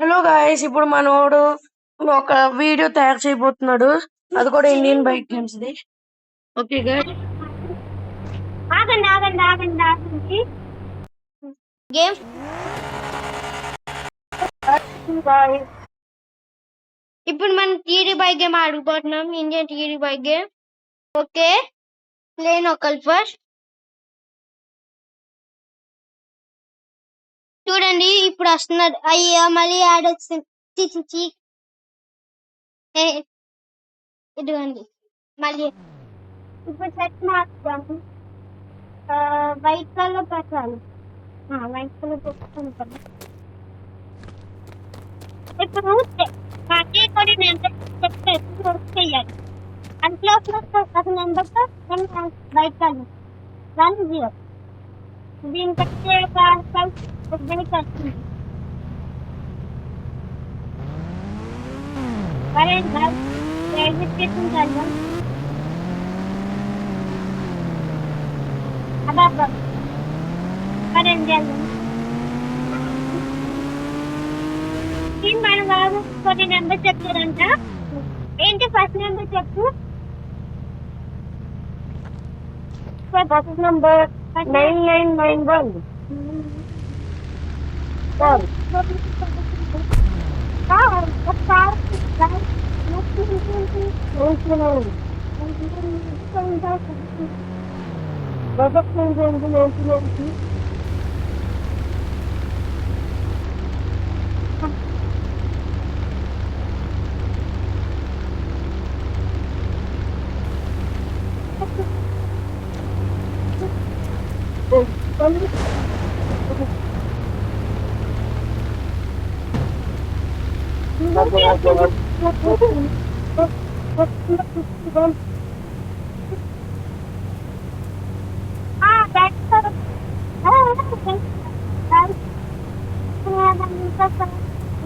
Hello guys, ఇప్పుడు మనోడు ఒక వీడియో తయారు చేయబోతున్నాడు. అది కూడా ఇండియన్ బైక్ గేమ్స్ ది. ఓకే గాయస్, ఆగండి గేమ్ ఇప్పుడు మనం టీడీ బైక్ గేమ్ ఆడుకోబోతున్నాం. Indian TD bike game. Okay, plane ఒకళ్ళు ఫస్ట్ చూడండి. ఇప్పుడు వస్తున్నారు. అయ్యా మళ్ళీ యాడ్ వచ్చింది. ఇదిగోండి మళ్ళీ. ఇప్పుడు సెట్ మార్చుదాము. వైట్ కలర్ పెట్టాలి. వైట్ కలర్ పెట్టుకుంటాను. ఇప్పుడు మళ్ళీ కొన్ని నెంబర్ చేయాలి. అందులో ఒక నెంబర్తో వైట్ కలర్ 10 దీని పెట్టే వస్తుంది. రిజిస్ట్రేషన్ చేద్దాం. అబ్బా మన బాబు కొన్ని నెంబర్ చెప్పారంట. ఏంటి ఫస్ట్ నెంబర్ చెప్పు. First number 9991.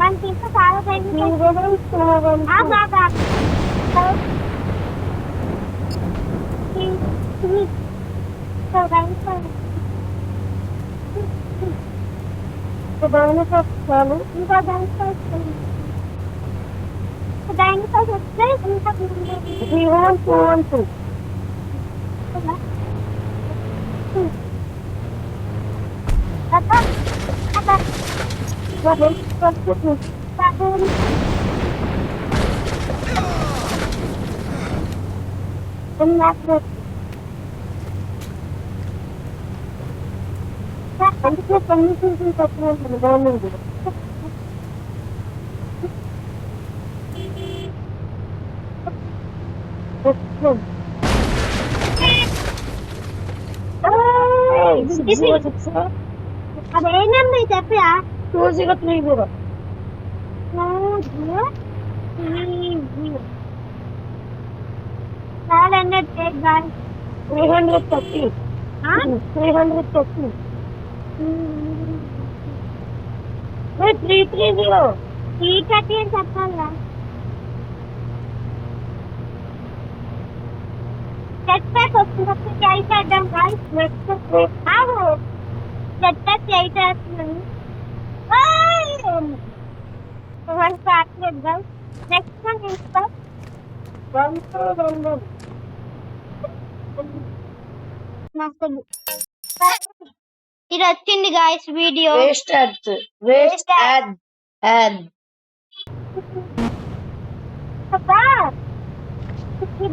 మనకి ఇంకా చాలా డైనోసార్స్ వస్తే ఇంకా 31212. అందుకే కమ్యూనికేషన్ తక్కువ గవర్నమెంట్. అదేనండి చెప్పా 2030. 330. 330. 330. 330 అని చెప్పాలా? సెట్ ప్యాక్ వస్తున్నప్పుడు ట్రై చేద్దాం గాయ్స్. సెట్ ప్యాక్ ట్రై చేస్తున్నాను. నెక్స్ట్ వన్ ఇంకా ఇది వచ్చింది గాయ్స్ వీడియో. Waste add.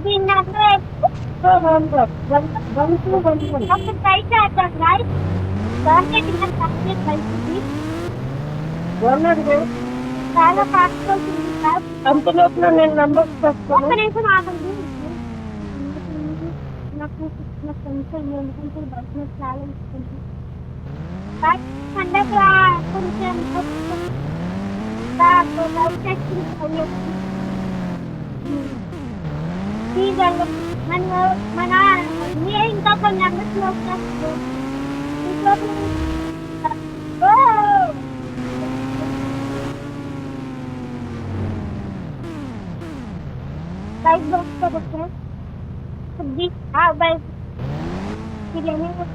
దీని నెంబర్ ట్రై చేద్దాం గాయ్స్. చాలా ఫాస్ట్ అవుతుంది. అంతలోపల నేను నంబర్స్ ఒక్క చెప్తాను. నిమిషం ఆగండి. నాకు కొంచెం ఎందుకంటే బస్సు చాలా ఇస్తుంది. పండగ కొంచెం మన ఇంకా కొన్ని నెంబర్స్ లైక్ బాక్స్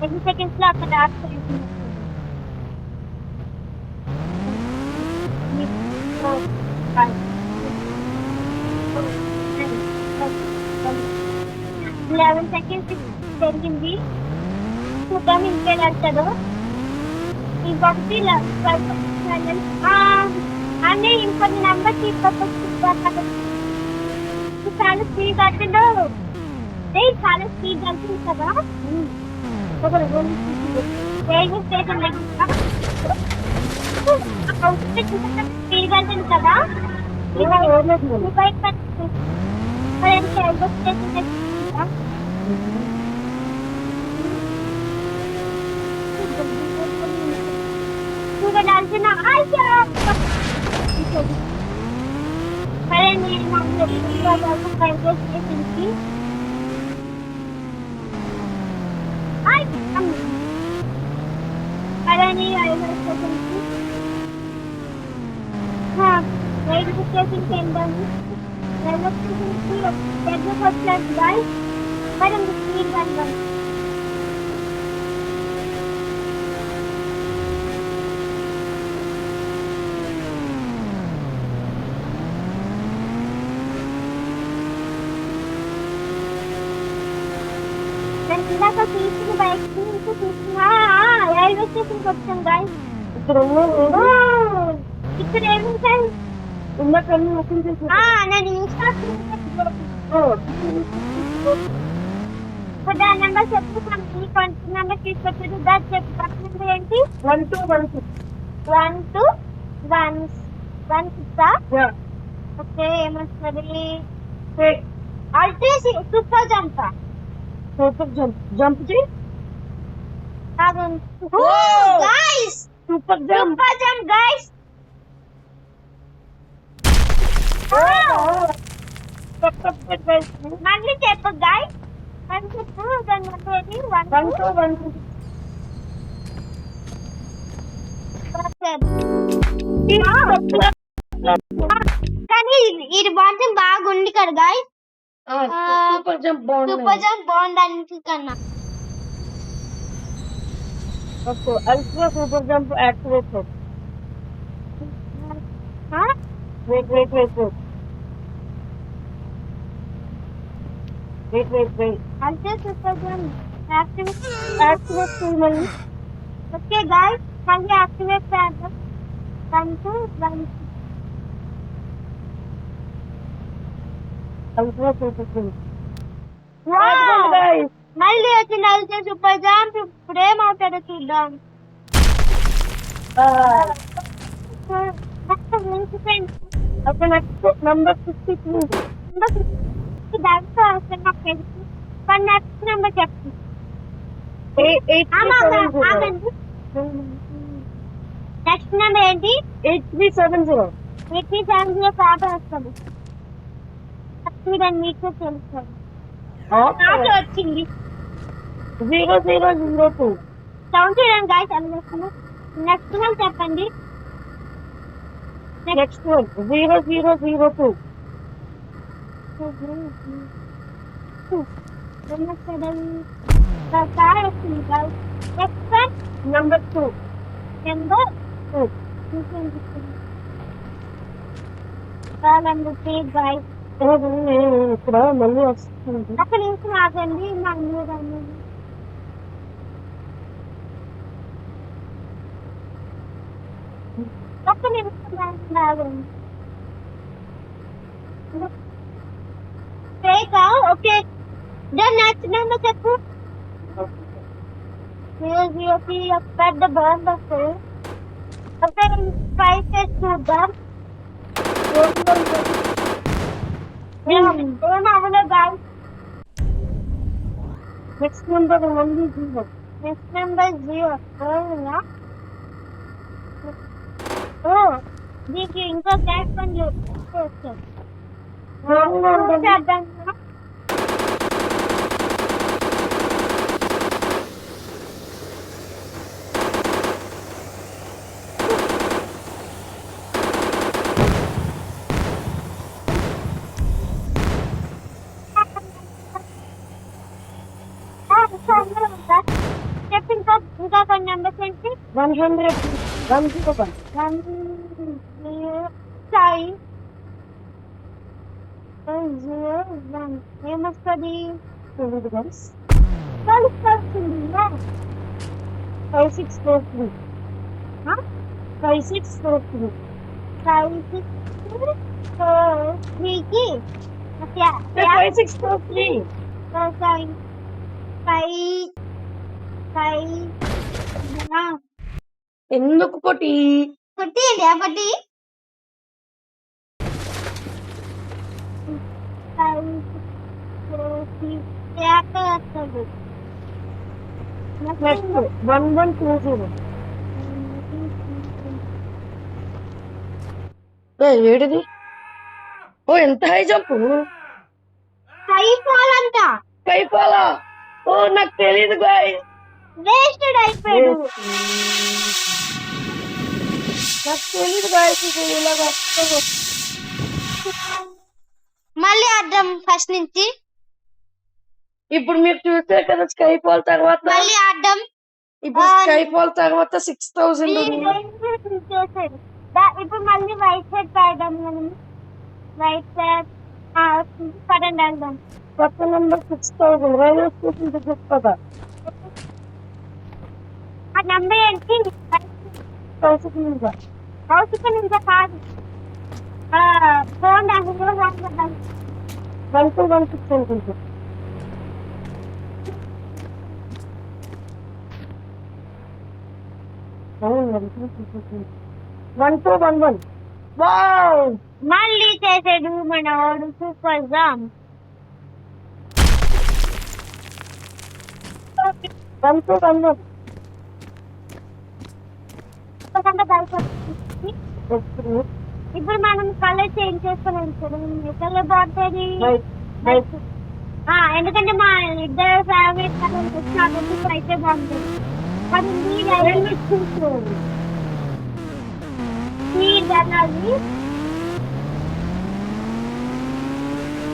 ఎన్ని సెకండ్స్ లో అక్కడ 11 seconds జరిగింది. చూద్దాం ఇంకేం వెళ్తాడో. ఇంకొకటి అన్నీ ఇంకొన్ని నెంబర్ తీసుకొచ్చి చాలా స్పీడ్ కట్టడు. చాలా స్పీడ్ కట్టింది కదా. రైల్వే స్టేషన్ స్పీడ్ కట్టింది కదా. రైల్వే స్టేషన్ చూడాల్సిన రైల్వే స్టేషన్కి రైల్వే స్టేషన్కి వెళ్దాము. రైల్వే స్టేషన్కి దగ్గరకు వచ్చారు గాయస్. మరి స్పీడ్ వెళ్దాం. ఇందాక తీసుకున్న బైక్ చూస్తున్నా రైల్వే స్టేషన్కి వచ్చాం గాయస్. ఇక్కడ ఏముంటాయి? నేను ఇన్స్టా నెంబర్ చెప్తున్నాను. నెంబర్ తీసుకొచ్చారు. దాని చెప్పు నెంబర్ ఏంటి? 1216. ఓకే ఏమొస్తుంది? Ultra super jump. Jump guys, super jump guys. మళ్ళీ చెప్పు guys. కానీ ఇది బాగుంది. బాగుంది కదా guys. సూపర్ జంప్ బాగుంది అన్నిటికన్నా. Ultra super jump activate. Wait ultra super jump activate మళ్ళీ. ఓకే గాయస్ మళ్ళీ యాక్టివేట్ చేద్దాం. 1 2 1 అల్ట్రా సూపర్ జంప్. మళ్ళీ వచ్చింది అల్ట్రా సూపర్ జంప్. ఇప్పుడు ఏమవుతాడో చూద్దాం. నెంబర్ 52. నెక్స్ట్ నెంబర్ చెప్పు. నెక్స్ట్ నెంబర్ ఏంటి? 8370. 8370 కాదు వస్తుంది. మీకు తెలుస్తుంది. వచ్చింది 0002. సౌండ్ చూడండి గాయస్. నెక్స్ట్ వన్ చెప్పండి. Next one 0002. వచ్చింది guys. Next one number 2. Number 2. Guys ఇక్కడ మళ్ళీ వస్తుంది. ఒక్క నిమిషం ఆగండి. ఒక్క నిమిషం ఆగండి. ఓకే నెక్స్ట్ నెంబర్ చెప్పు. 003 పెద్ద బాంబ్ వస్తుంది. ఓకే ట్రై చేసి చూద్దాం. ఏమవ్వలేదు guys. Next number 1 next number 0. దీనికి ఇంకో గ్యాస్ పని చేస్తాం. చెప్పి ఇంకా కొన్ని నెంబర్స్ ఏంటి? 101. ఏమొస్తుంది? తెలియదు గైస్. 5643 5643 5643కి 5643 ఎందుకు కొట్టి కొట్టియండి అప్పటి నెక్స్ట్ 1120 ఏడిది. ఓ ఎంత హై జంప్ అయిపోవాలంట అయిపోవాలా. ఓ నాకు తెలియదు గాయ్. వేస్టెడ్ అయిపోయాడు నాకు తెలియదు గాయ్. ఇలాగా మళ్ళీ ఆడదాం ఫస్ట్ నుంచి. ఇప్పుడు మీరు చూస్తే కదా స్కై ఫాల్ తర్వాత మళ్ళీ ఆడదాం. ఇప్పుడు స్కై ఫాల్ తర్వాత 6000 చేసాడు ఇప్పుడు మళ్ళీ వైట్ సైడ్ ఆడదాం. మనం వైట్ సైడ్ పడండి ఆడదాం. కొత్త నెంబర్ 6000 రైల్వే స్టేషన్ దగ్గర కదా. ఆ నెంబర్ ఏంటి? కౌశిక్ నింజా. కౌశిక్ నింజా కాదు, ఫోన్ 1216 అనుకుంటా. అవును 1211. వావ్ మళ్ళీ చేసాడు మన వాడు సూపర్ జామ్. 1211. ఇప్పుడు మనం కలర్ చేంజ్ చేసుకుని కలర్ బాగుంటుంది. ఎందుకంటే మా ఇద్దరు ఫేవరెట్ కలర్ వచ్చినప్పుడు అయితే బాగుంటుంది. అది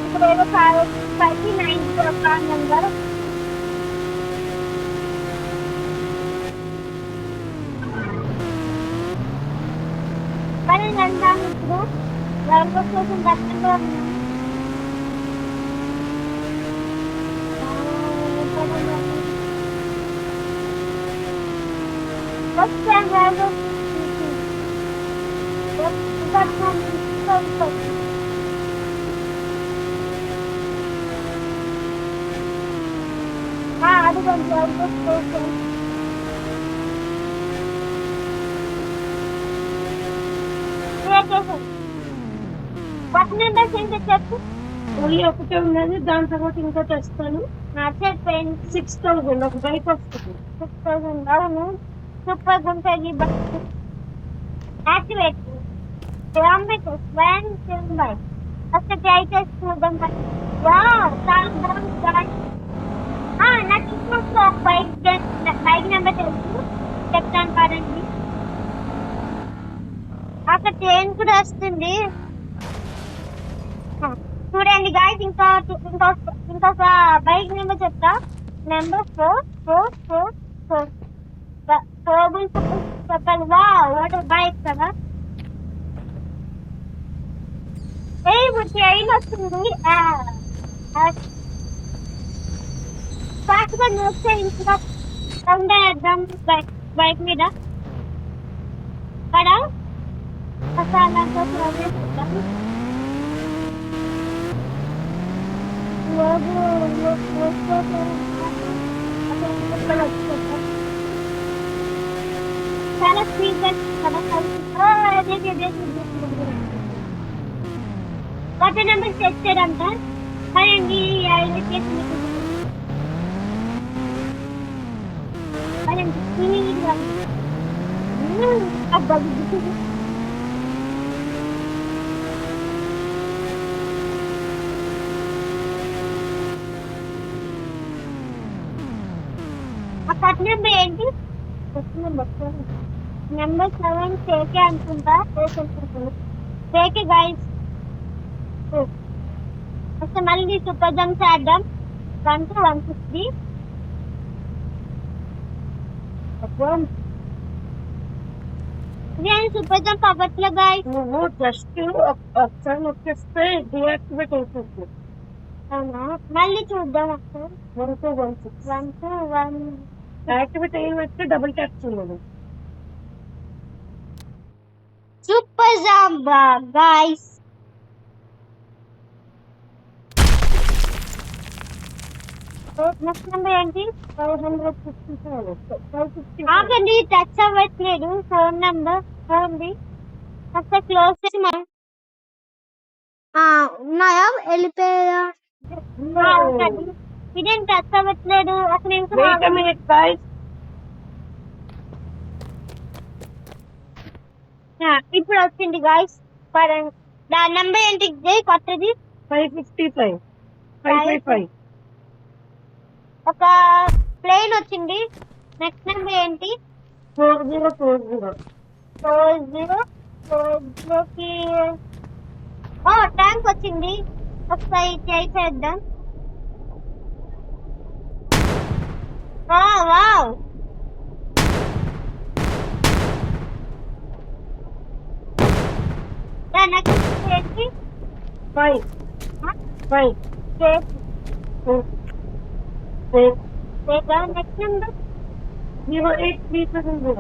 ఇప్పుడు ఏదో 5 నెంబర్ కానీ వెళ్దాం. ఇప్పుడు రైల్వే స్టేషన్ దగ్గరలో ఉన్నాం. అది కొంచెం రైల్వే స్టేషన్. కొత్త నెంబర్స్ ఏంటో చెప్పు. ఓన్లీ ఒకటే ఉన్నది, దాని తర్వాత ఇంకోటి వస్తాను. చెప్పండి. 6000 ఒక బైక్ వస్తుంది. 6000 అవును, సూపర్ ఉంటుంది. యాక్టివేట్ ఫస్ట్ ట్రై చేసి చూద్దాం. నాకు ఇంకొక బైక్ నెంబర్ తెలుసు, చెప్తాను కాదండి. అక్కడ ట్రైన్ కూడా వస్తుంది చూడండి గాయస్. ఇంకొక బైక్ నెంబర్ చెప్తా. నెంబర్ 444 చెప్పాలి. వాటర్ బైక్ కదా. ఇప్పుడు ట్రైన్ వస్తుంది. ఫాస్ట్ గా నోట్స్ ఇంకా వేద్దాం బైక్ మీద కదా. చాలా స్పీడ్ కదా. కొత్త నెంబర్ తెచ్చారంట. అదండి అబ్బా ఆ కొత్త నెంబర్ ఏంటి? నెంబర్ 7 కేకే అనుకుంటా. కేకే గైస్. వస్తే మళ్ళీ సూపర్ జంప్స్ ఆడదాం. 1 to 150. సూపర్ జంప్ అవ్వట్లే గైస్. నువ్వు జస్ట్ ఒకసారి వచ్చేస్తే డియాక్టివేట్ అవుతుంది. అవునా మళ్ళీ చూద్దాం ఒకసారి. 1216 1 2 1 యాక్టివేట్ అయిన వెంటనే డబుల్ ట్యాప్ చేయాలి. సూపర్ జాంబా గైస్. నెక్స్ట్ నెంబర్ ఏంటి? 555 ఆగండి, టచ్ అవ్వట్లేదు ఫోన్ నెంబర్. ఉంది ఒకసారి క్లోజ్ చేసి మనం ఉన్నాయా వెళ్ళిపోయా? ఒకటి ఇదేం టచ్ అవ్వట్లేదు. ఒక నిమిషం వెయిట్ ఆగండి. Minute guys. ఇప్పుడు వచ్చింది గైస్. దాని నెంబర్ ఏంటి కొత్తది? 555 ఒక ప్లేన్ వచ్చింది. నెక్స్ట్ నెంబర్ ఏంటి? 4040 4040కి ట్యాంక్ వచ్చింది. ఒకసారి ట్రై చేద్దాం. వావ్ నెక్స్ట్ ఏంటి? 5 కేక్. 8 next number 08370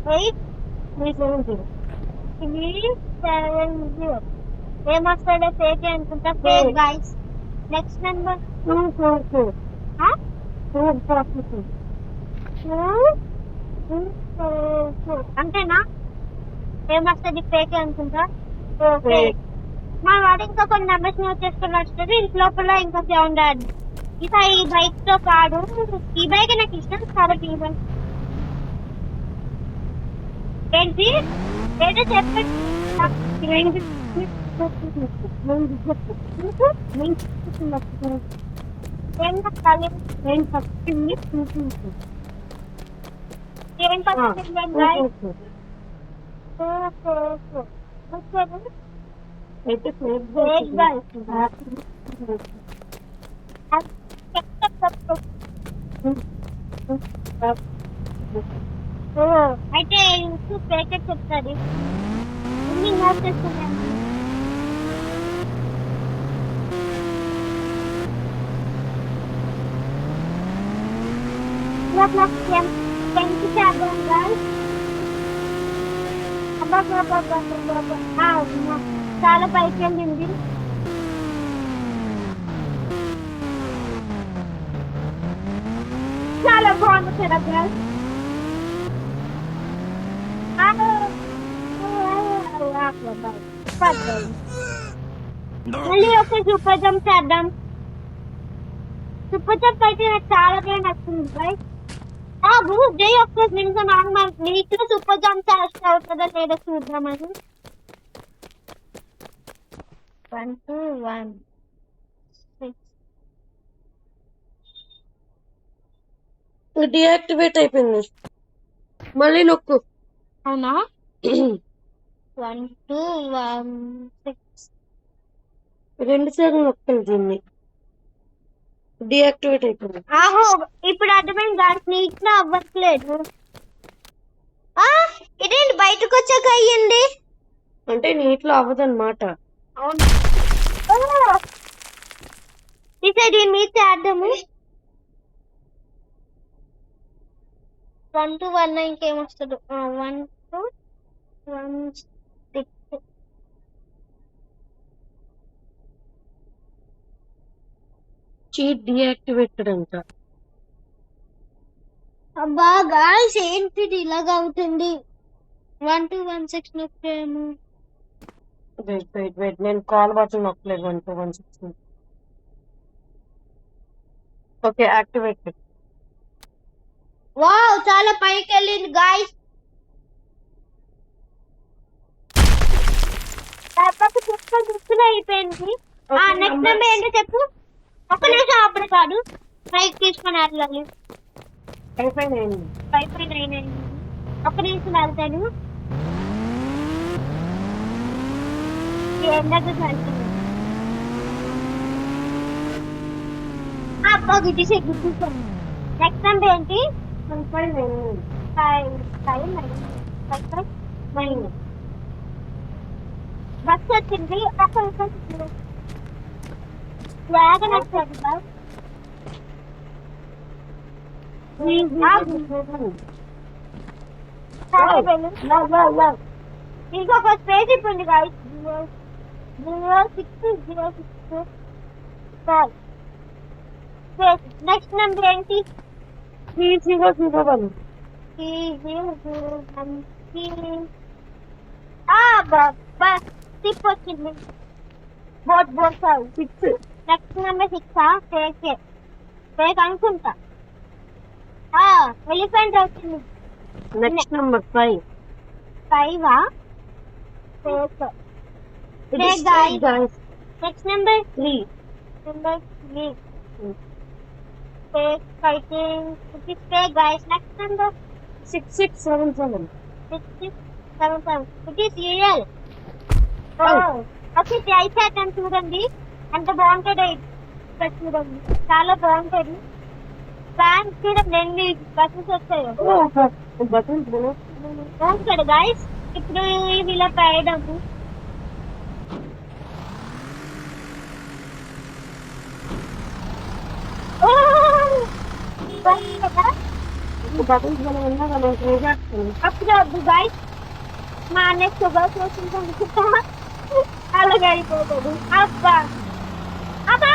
08 370. ఏమొస్తాడో ఫేక్ అనుకుంటా. Fake guys. నెక్స్ట్ నెంబర్ 244 అంతేనా? ఏమొస్తుంది? ఫేక్ అనుకుంటా. ఓకే మా వాడు ఇంకా కొన్ని నెంబర్స్ నోట్ చేసుకుని వస్తుంది. ఇంటి లోపల ఇంకా సౌండ్ ఆడు. ఇక ఈ బైక్ తో కాదు, ఈ బైక్ నాకు ఇష్టం కాబట్టి ఈ బైక్ ఏంటి ఏదో చెప్పండి. అయితే అయితే ప్యాకెట్ చెప్తాది. అన్ని నోట్ చేసుకున్నాను. చాలా పైకి వెళ్ళింది. చాలా బాగుంది కదా. మళ్ళీ ఒక సూపర్ జంప్ చేద్దాం. సూపర్ జంప్ అయితే నాకు చాలా బాగా నచ్చింది గైస్. జై ఒక్క నిమిషం నీకు సూపర్ జంప్ చేస్తా అవుతుందా లేదా చూద్దామని. 1 2 1 6 డియాక్టివేట్ అయిపోయింది. మళ్ళీ నొక్కు. అవునా? 1 2 1 6 2 సార్లు నొక్కాలి దీన్ని. డియాక్టివేట్ అయిపోయింది. ఇప్పుడు అర్థమైంది గాడి నీట్ అవ్వట్లేదు. ఇదేంటి బయటకు వచ్చాక అయ్యింది? అంటే నీటిలో అవ్వదన్నమాట. అవును. ఈసారి దీని మీద చేద్దాము. 1 2 1 ఇంకేమొస్తుంది? 1 2 1 6 చీట్ డియాక్టివేటెడ్ అంట. అబ్బా గాయ్స్ ఏంటిది ఇలాగ అవుతుంది? 1 2 1 6 నొక్కాము. వెయిట్ నేను కాల్ బటన్ నొక్కలేదు. 1 2 1 6. Okay activated. వావ్ చాలా పైకి వెళ్ళింది గాయ్స్. అయిపోయింది. నెక్స్ట్ నెంబర్ ఏంటో చెప్పు. ఒక్క నిమిషం అప్పుడు కాదు, పైకి తీసుకొని వెళ్ళాలి. 559 ఒక్క నిమిషం వెళ్తాను. నెక్స్ట్ నెంబర్ ఏంటి? 559 బస్ వచ్చింది వ్యాగన్ వచ్చింది బస్. ఇంకొక స్పేస్ ఇప్పుడు గాయస్ 0606 నెక్స్ట్ నెంబర్ ఏంటి 3001 బస్ టిప్ వచ్చింది boat sir 6 next number 6 fake అనుకుంటా. ఎలిఫెంట్ వచ్చింది next number 5 5 fake guys. Next number 3 number 3 fake fighting. It is fake guys. Next number 6677 6677. It is real. Okay try చేద్దాం చూడండి ఎంత బాగుంటుందో ఇక్కడ చూడండి చాలా బాగుంటుంది. ఫ్యాన్స్ చూడండి ఎన్ని బస్సెస్ వచ్చాయో బాగుంటుంది గాయస్. ఇప్పుడు ఇలా పడము అప్పుడు గాయస్ మా నెక్స్ట్ షుగర్ చూసుకుంటా అలాగే అయిపోతుంది. అబ్బా అబ్బా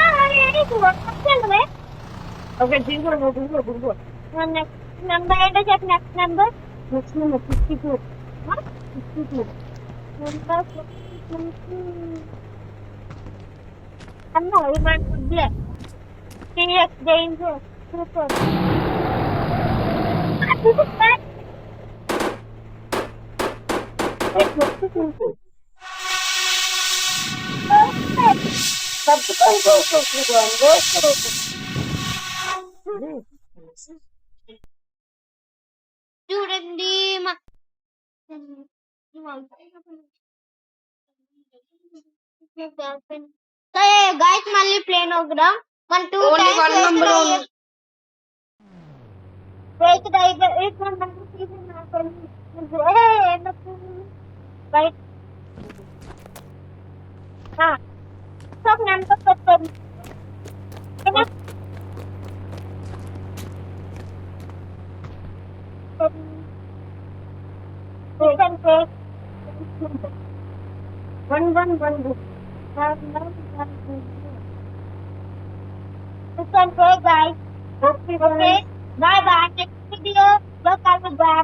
ఓకే దిగు నెక్స్ట్ నెంబర్ ఏంటో చెప్పి నెక్స్ట్ నెంబర్ 52 అమ్మో ఏమంటుందిలే టీఎక్స్ డేంజర్ సూపర్ చూడండి గాయస్ మళ్ళీ ప్లేన్ ఒకదా 1 2 Only one number only. Break డైగర్ एक नंबर सीजन ना कर राइट हां सब नंबर पर है ना you can take 1112 you can take guys okay bye bye next video look at the bye